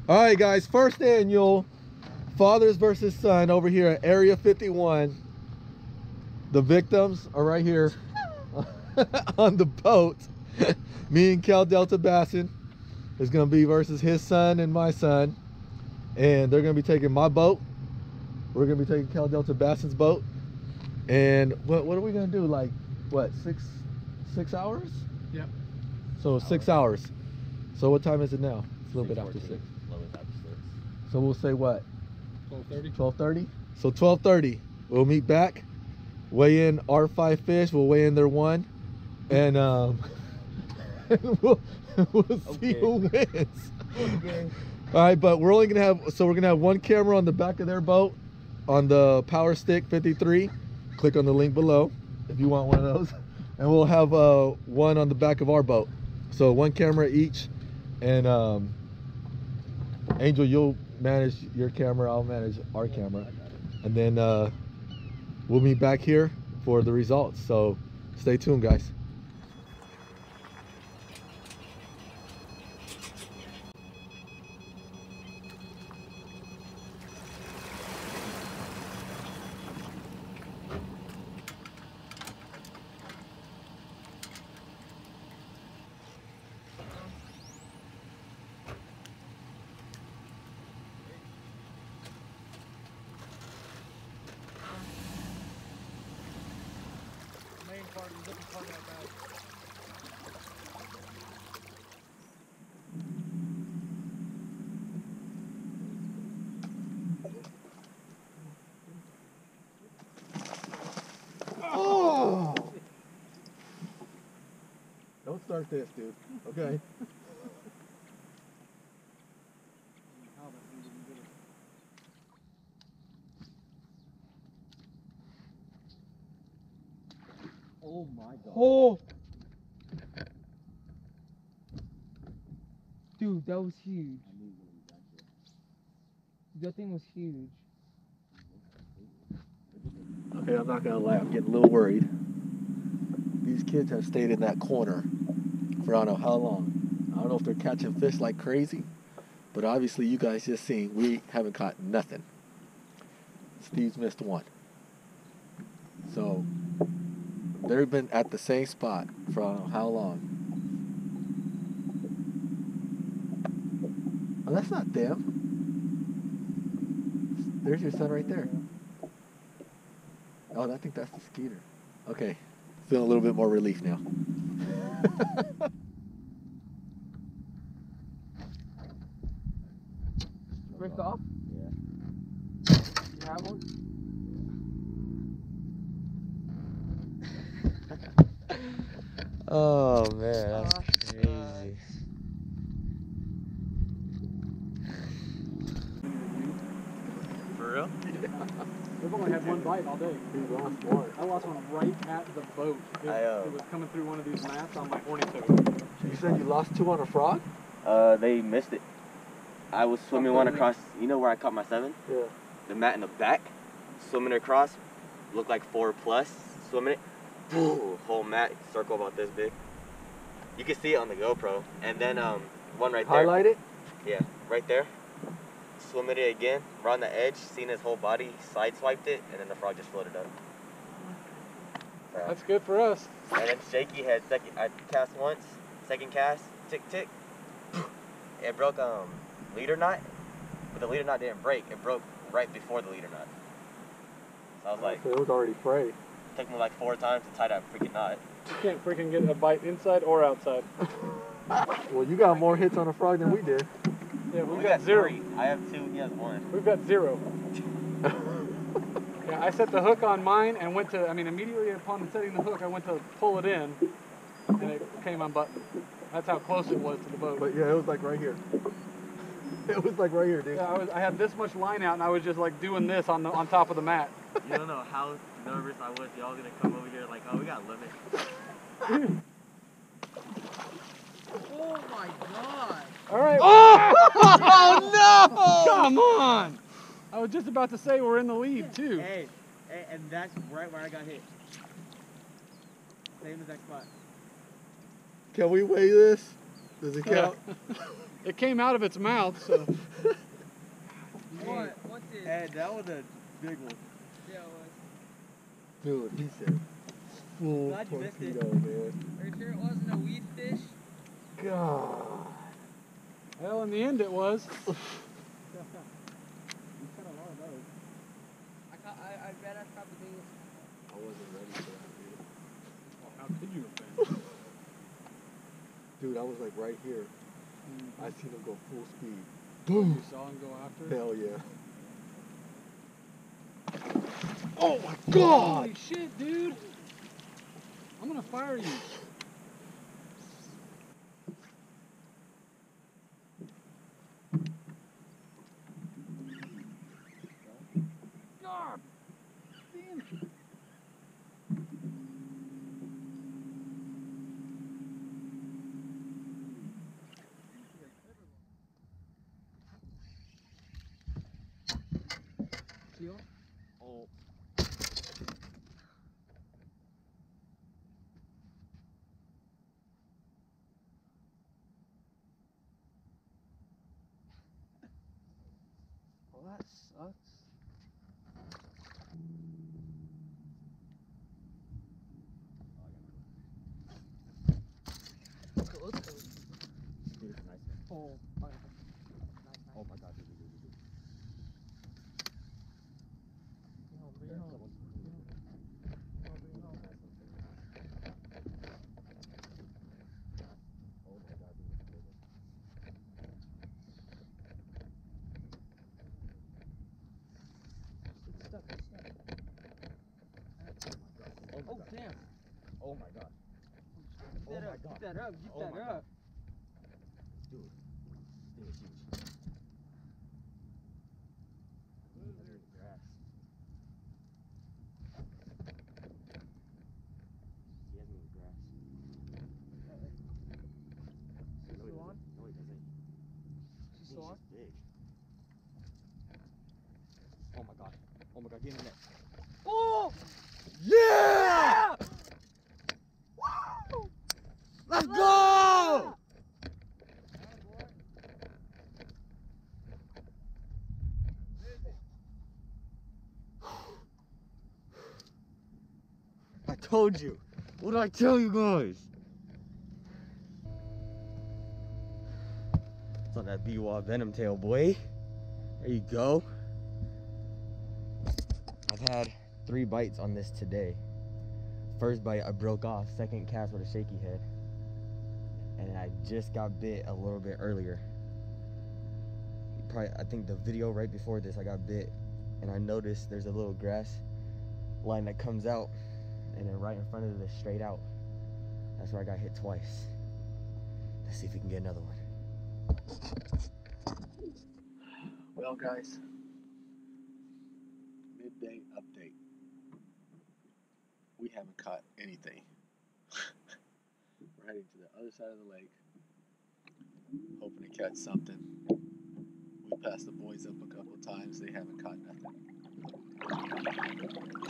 All right, guys, first annual Fathers versus Son over here at Area 51. The victims are right here on the boat. Me and Cal Delta Bassin is going to be versus his son and my son. And they're going to be taking my boat. We're going to be taking Cal Delta Bassin's boat. And what are we going to do? Like, what, six hours? Yep. So 6 hours. So what time is it now? It's a little bit after 6. So we'll say what? 12:30. 12:30. So 12:30, we'll meet back. Weigh in our 5 fish. We'll weigh in their 1, and we'll see who wins. Okay. All right, but we're only gonna have we're gonna have 1 camera on the back of their boat on the Power Stick 53. Click on the link below if you want one of those, and we'll have 1 on the back of our boat. So 1 camera each, and Angel, you'll manage your camera, I'll manage our camera, and then we'll meet back here for the results. So stay tuned, guys. Oh! Don't start this, dude. Okay. Oh my god. Oh! Dude, that was huge. That thing was huge. Okay, I'm not gonna lie, I'm getting a little worried. These kids have stayed in that corner for I don't know how long. I don't know if they're catching fish like crazy, but obviously you guys just seen we haven't caught nothing. Steve's missed 1. So they've been at the same spot for I don't know how long. Oh, that's not them. There's your son right there. Oh, I think that's the skeeter. Okay, feeling a little bit more relief now. Break off? Yeah. You have one? Oh man, that's crazy. For real? We've only had 1 bite all day. He lost 1. I lost one right at the boat. It was coming through one of these mats on my horny toad. You said you lost 2 on a frog? They missed it. I was swimming one across, you know where I caught my 7? Yeah. The mat in the back, swimming across, looked like 4+, swimming it, whole mat, circle about this big. You can see it on the GoPro. And then one right there. Highlight it? Yeah, right there. Swimming it again, around the edge, seen his whole body, side swiped it, and then the frog just floated up. That's good for us. And then Shaky had I cast once, second cast, tick tick. It broke leader knot, but the leader knot didn't break. It broke right before the leader knot. So I was like, So it was already frayed. took me like 4 times to tie that freaking knot. You can't freaking get a bite inside or outside. Well, you got more hits on a frog than we did. Yeah, We we got 0. 3. I have 2. He has 1. We've got 0. Yeah, I set the hook on mine and went to, immediately upon setting the hook, I went to pull it in and it came unbuttoned. That's how close it was to the boat. But yeah, it was like right here. It was like right here, dude. Yeah, I had this much line out and I was just like doing this on top of the mat. You don't know how nervous I was. Y'all gonna come over here like, oh, we got a limit. Oh my god. All right. Oh no! Come on! I was just about to say we're in the lead too. Hey, and that's right where I got hit. Same exact spot. Can we weigh this? Does it count? It came out of its mouth, so. What? What's it? Hey, that was a big one. Yeah, it was. Dude, he said full Glad you missed it. torpedo, man. Are you sure it wasn't a weed fish? God. Well, in the end, it was. I bet I caught the biggest. I wasn't ready for that, dude. Oh, how could you have been? Dude, I was like right here. I seen him go full speed. You Boom. saw him go after it? Hell yeah. Oh my God! Holy shit, dude! I'm gonna fire you. God damn it. Seal? Oh. Well, that sucks. Oh, Oh my god, dude. oh damn. Oh my god. Get that up, get that up, get Oh that my up. God. Dude, this thing is huge. Under the grass. He has me in the grass. Is it on? No, he doesn't. Is He's it on? just big. Oh my god. Oh my god, get in the net. Oh! Yeah! Woo! Let's go! I told you. What did I tell you guys? It's on that BIWAA venom tail, boy. There you go. I've had 3 bites on this today. First bite I broke off, second cast with a shaky head. And I just got bit a little bit earlier. Probably, I think the video right before this, I got bit and I noticed there's a little grass line that comes out, and then right in front of it is straight out. That's where I got hit twice. Let's see if we can get another one. Well, guys, midday update. We haven't caught anything. We're heading to the other side of the lake, hoping to catch something. We passed the boys up a couple of times. They haven't caught nothing.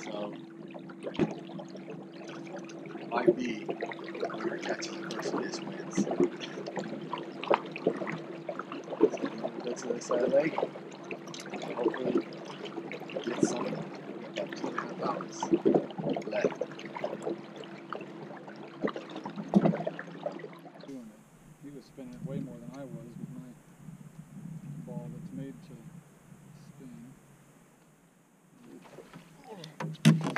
So, it might be we're catching the person this wins. So, we'll go to the side of the lake. Hopefully, get something. We got 2.5 hours left. Doing it. He was spinning it way more than I was with my ball that's made to spin.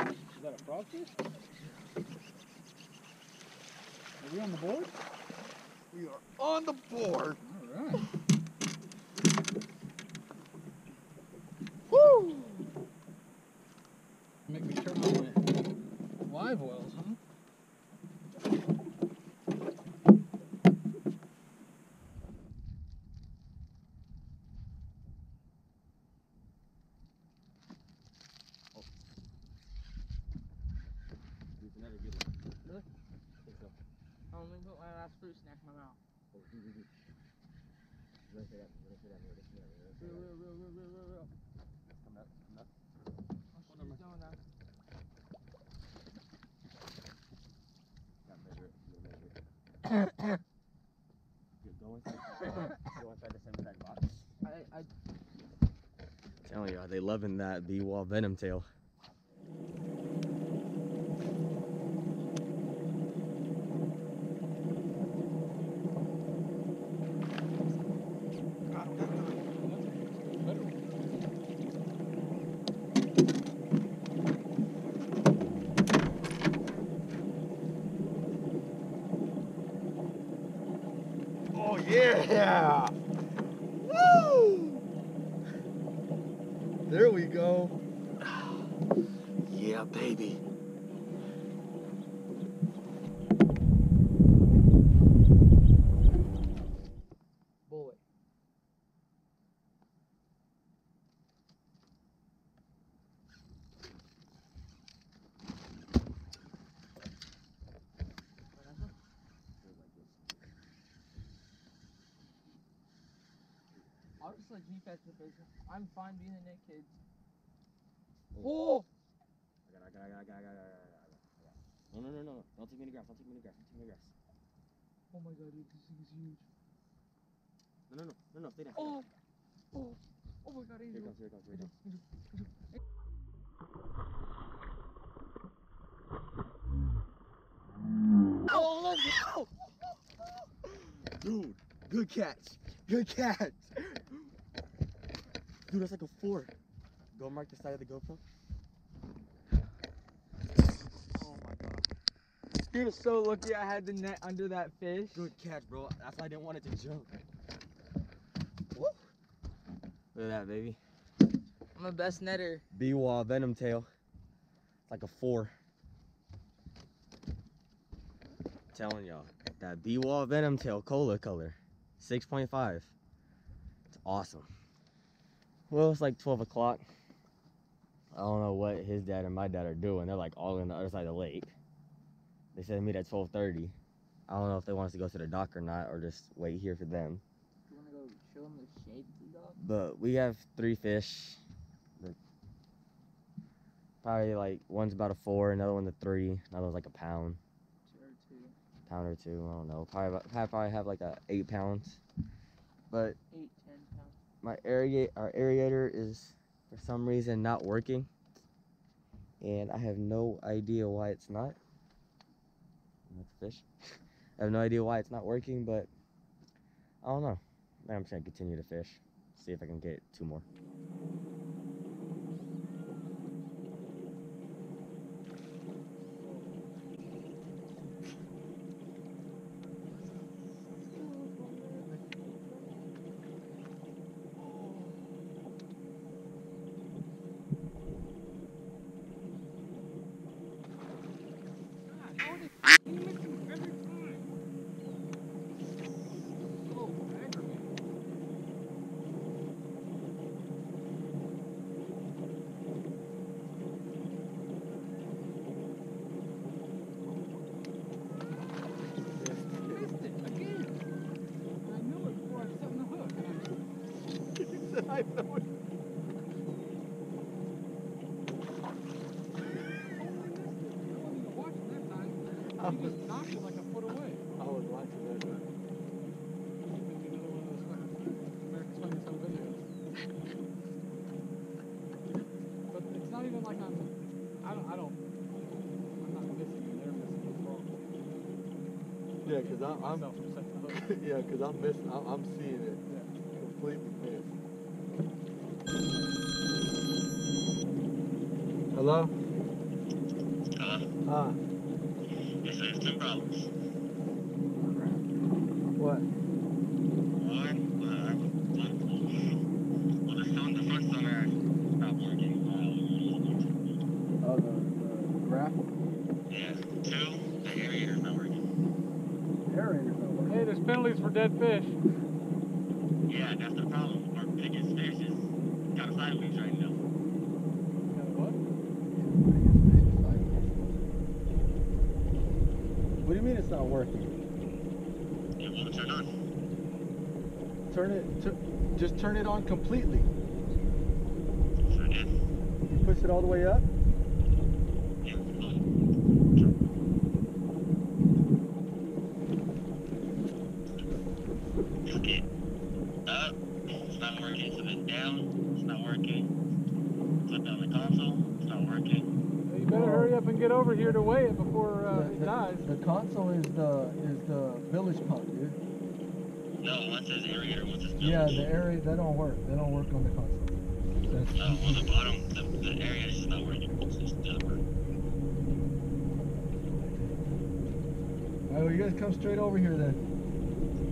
Is that a frogfish? Are we on the board? We are on the board. All right. Woo! Make me turn on my live wells, huh? There's another good one. Really? I think so. I'm gonna put my last fruit snack in my mouth. Oh, Real. Come up, come up. Oh, she's doing that. Gotta measure it. You'll measure it. You're going. Go Telling y'all, they loving that BIWAA venom tail. Oh yeah! Woo! There we go. Yeah, baby. Bullet. I'll just let you catch the fish. I'm fine being the net kids. Oh! I got. No. Don't take me to grass. Don't take me to grass. Don't take me to grass. Oh my god, dude, this thing is huge. No. Stay down. Oh! Oh! Oh my god, Here Angel. it comes. Angel. Oh, let's go! Dude, good catch. Good catch. Dude, that's like a 4. Go mark the side of the GoPro. Oh my god. Dude, so lucky I had the net under that fish. Good catch, bro. That's why I didn't want it to jump. Woo. Look at that, baby. I'm the best netter. BIWAA venom tail. It's like a 4. Telling y'all, that BIWAA venom tail cola color, 6.5. It's awesome. Well, it's like 12 o'clock. I don't know what his dad and my dad are doing. They're like all on the other side of the lake. They said to meet at 12:30. I don't know if they want us to go to the dock or not, or just wait here for them. You wanna go show them the shade of the dog? But we have 3 fish. Probably like one's about a 4, another one's a 3, another one's like a pound. Pound or 2, I don't know. Probably have like a 8 pounds. But 8, 10 pounds. our aerator is for some reason not working, and I have no idea why it's not. That's a fish. I have no idea why it's not working, but I don't know. I'm just gonna continue to fish, see if I can get 2 more. I know it. He just knocked it like a foot away. I was watching that. Maybe another one of those America's Funniest Home Videos. But it's not even like I'm not missing it. They're missing it wrong. Yeah, because I'm Myself from setting the hook. yeah, because I'm missing. I'm seeing it completely missed. Hello? Hello? Yes, there's 2 problems. What? One, well, the front sonar stopped working. Oh, the graph? Yeah. 2, the aerator's not working. Aerator's not working. Hey, there's penalties for dead fish. Yeah, that's the problem. Our biggest fish is kind of sideways right now. What? What do you mean it's not working? It won't turn on. Just turn it on completely. Sure did. You push it all the way up? Yeah. Okay. It's not working. Okay, so then down, it's not working. Click on the console, it's not working. You better hurry up and get over here to weigh it before he dies. The console is the village pump, dude. No, one says aerator, one says Yeah, village. the area they don't work. They don't work on the console. Oh, well, the bottom, the area is just not working. It's just not working. All right, well, you guys come straight over here then.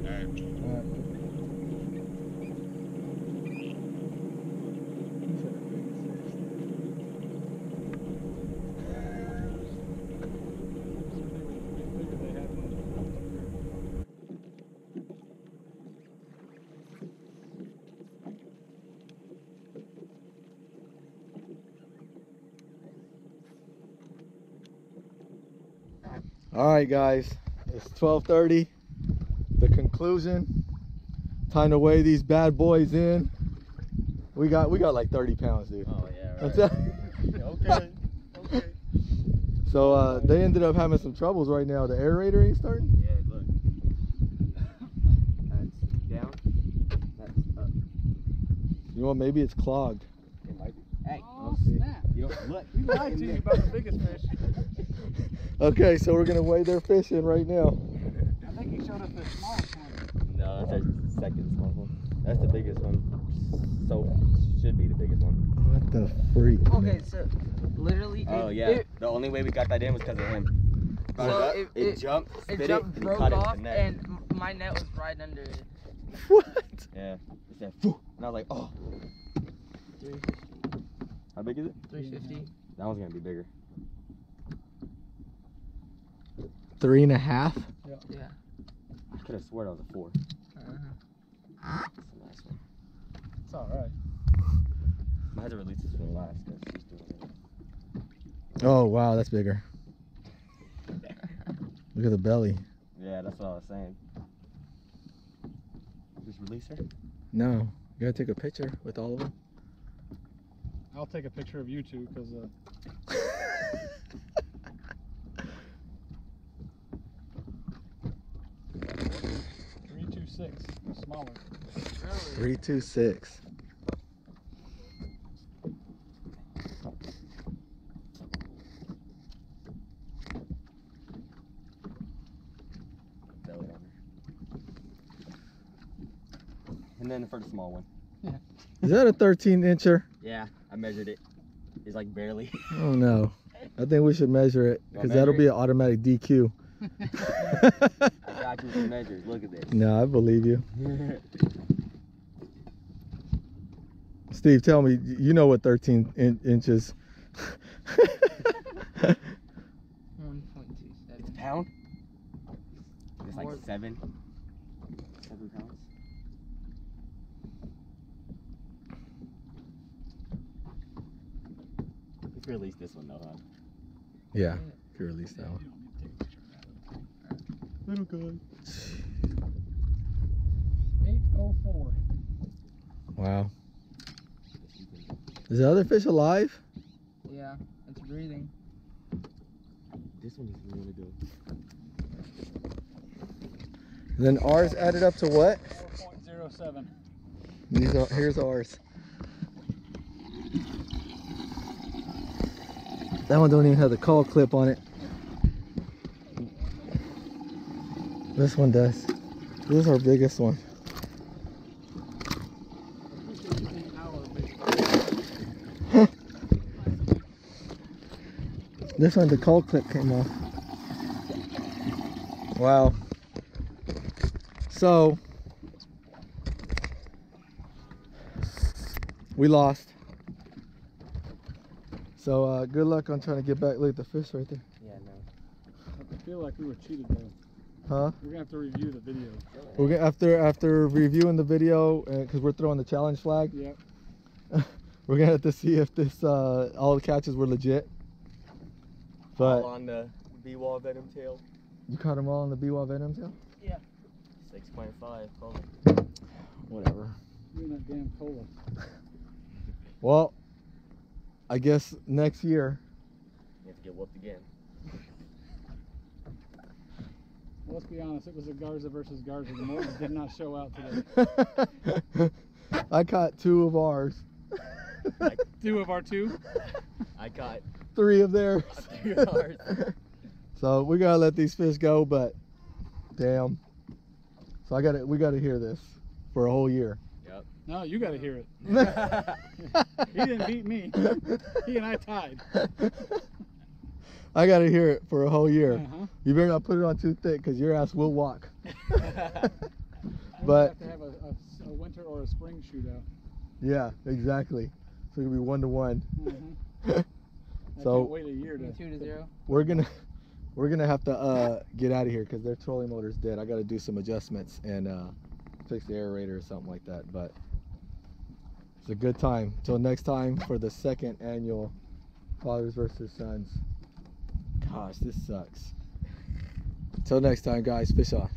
Alright. All right. All right, guys, it's 12:30. The conclusion. Time to weigh these bad boys in. We got like 30 pounds, dude. Oh yeah, right. Okay. Okay. So they ended up having some troubles right now. The aerator ain't starting. Yeah, look. That's down. That's up. You know what? Maybe it's clogged. It might be. Hey, Oh, snap. you don't look. We lied to you about the biggest fish. Okay, so we're gonna weigh their fish in right now. I think he showed us the smallest one. No, that's our second small one. That's the biggest one. So should be the biggest one. What the freak? Okay, so literally. Oh yeah. The only way we got that in was because of him. Brought So it up, it jumped, spit It jumped, and broke caught it with off, the net. and my net was right under it. What? Yeah. It said, "Phew," and I was like, oh. 350. How big is it? 350. That one's gonna be bigger. 3.5. Yeah. I could have swore that was a 4. That's a nice one. It's alright. I had to release this one last because she's doing it. Oh wow, that's bigger. Look at the belly. Yeah, that's what I was saying. Just release her? No, you gotta take a picture with all of them. I'll take a picture of you two because 326, smaller. 326. Belly on her. And then for the small one. Is that a 13-incher? Yeah, I measured it. It's like barely. Oh no. I think we should measure it because measure that'll be it? an automatic DQ. I got you with the measures. Look at this. No, I believe you. Steve, tell me, you know what 13 inches? 1.27. It's a pound? It's like More- 7 pounds. Let's release this one though, huh? Yeah, if you release that You one. don't need to take a picture of that. Little guy. 804. Wow. Is the other fish alive? Yeah, it's breathing. This one is really good. Then ours added up to what? 4.07. Here's ours. That one don't even have the call clip on it. This one does. This is our biggest one. This one, the call clip came off. Wow. So, we lost. So, good luck on trying to get back. Look at the fish right there. Yeah, no. I feel like we were cheated though. Huh? We're gonna have to review the video. We're gonna, after reviewing the video, because we're throwing the challenge flag, Yep. we're gonna have to see if this all the catches were legit. But All on the BIWAA venom tail. you caught them all on the BIWAA venom tail? 6.5. Probably. Whatever. You and that damn cola. Well, I guess next year. You have to get whooped again. Well, let's be honest, it was a Garza versus Garza. The Mortons did not show out today. I caught 2 of ours. 2 of our 2. I caught 3 of theirs. 3 of ours. So we gotta let these fish go, but damn. So we gotta hear this for a whole year. Yep. No, you got to hear it. He didn't beat me. He and I tied. I gotta hear it for a whole year. Uh-huh. You better not put it on too thick, cause your ass will walk. We But have to have a winter or a spring shootout. yeah, exactly. So it'll be 1-to-1. Mm-hmm. I So- can't wait a year to 2-0. We're gonna have to get out of here because their trolling motor's dead. I got to do some adjustments and fix the aerator or something like that. But it's a good time. Till next time for the 2nd annual Fathers versus Sons. Gosh, this sucks. Till next time, guys. Fish on.